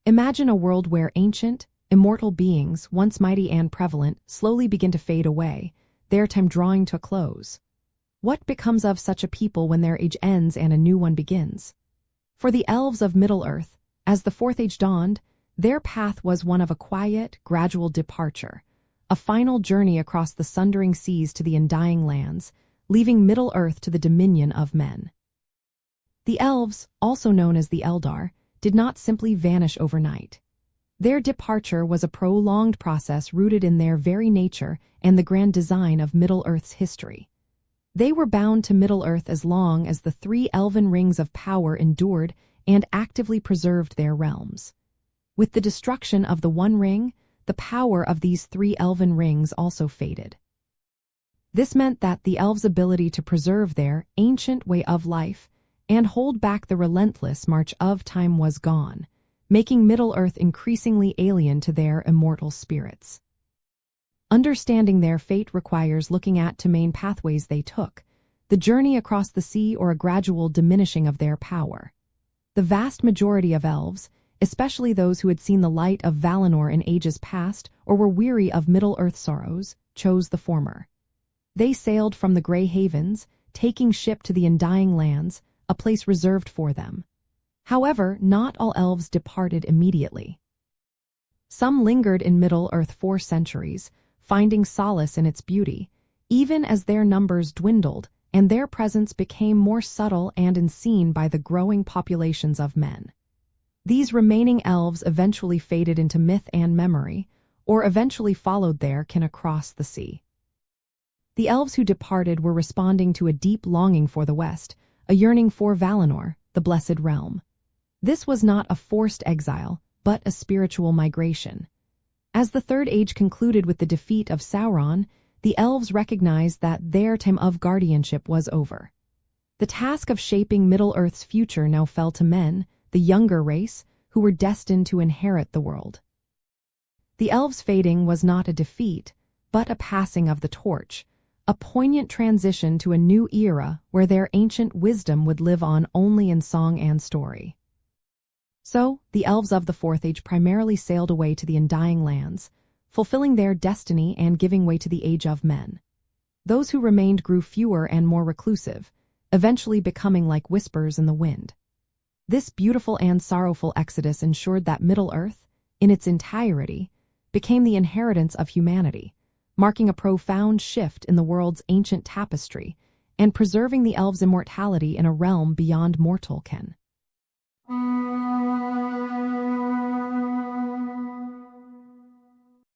Imagine a world where ancient, immortal beings, once mighty and prevalent, slowly begin to fade away, their time drawing to a close. What becomes of such a people when their age ends and a new one begins? For the elves of Middle-earth, as the Fourth Age dawned, their path was one of a quiet, gradual departure, a final journey across the sundering seas to the Undying Lands, leaving Middle-earth to the dominion of men. The elves, also known as the Eldar, did not simply vanish overnight. Their departure was a prolonged process rooted in their very nature and the grand design of Middle-earth's history. They were bound to Middle-earth as long as the 3 elven rings of power endured and actively preserved their realms. With the destruction of the One Ring, the power of these 3 elven rings also faded. This meant that the elves' ability to preserve their ancient way of life and hold back the relentless march of time was gone, making Middle-earth increasingly alien to their immortal spirits. Understanding their fate requires looking at 2 main pathways they took: the journey across the sea or a gradual diminishing of their power. The vast majority of elves, especially those who had seen the light of Valinor in ages past or were weary of Middle-earth sorrows, chose the former. They sailed from the Grey Havens, taking ship to the Undying Lands, a place reserved for them. However, not all elves departed immediately. Some lingered in Middle-earth for centuries, finding solace in its beauty, even as their numbers dwindled and their presence became more subtle and unseen by the growing populations of men. These remaining elves eventually faded into myth and memory, or eventually followed their kin across the sea. The elves who departed were responding to a deep longing for the West, a yearning for Valinor, the Blessed Realm. This was not a forced exile, but a spiritual migration. As the Third Age concluded with the defeat of Sauron, the elves recognized that their time of guardianship was over. The task of shaping Middle-earth's future now fell to men, the younger race, who were destined to inherit the world. The elves' fading was not a defeat, but a passing of the torch, a poignant transition to a new era where their ancient wisdom would live on only in song and story. So, the elves of the Fourth Age primarily sailed away to the Undying Lands, fulfilling their destiny and giving way to the Age of Men. Those who remained grew fewer and more reclusive, eventually becoming like whispers in the wind. This beautiful and sorrowful exodus ensured that Middle-earth, in its entirety, became the inheritance of humanity, marking a profound shift in the world's ancient tapestry and preserving the elves' immortality in a realm beyond mortal ken.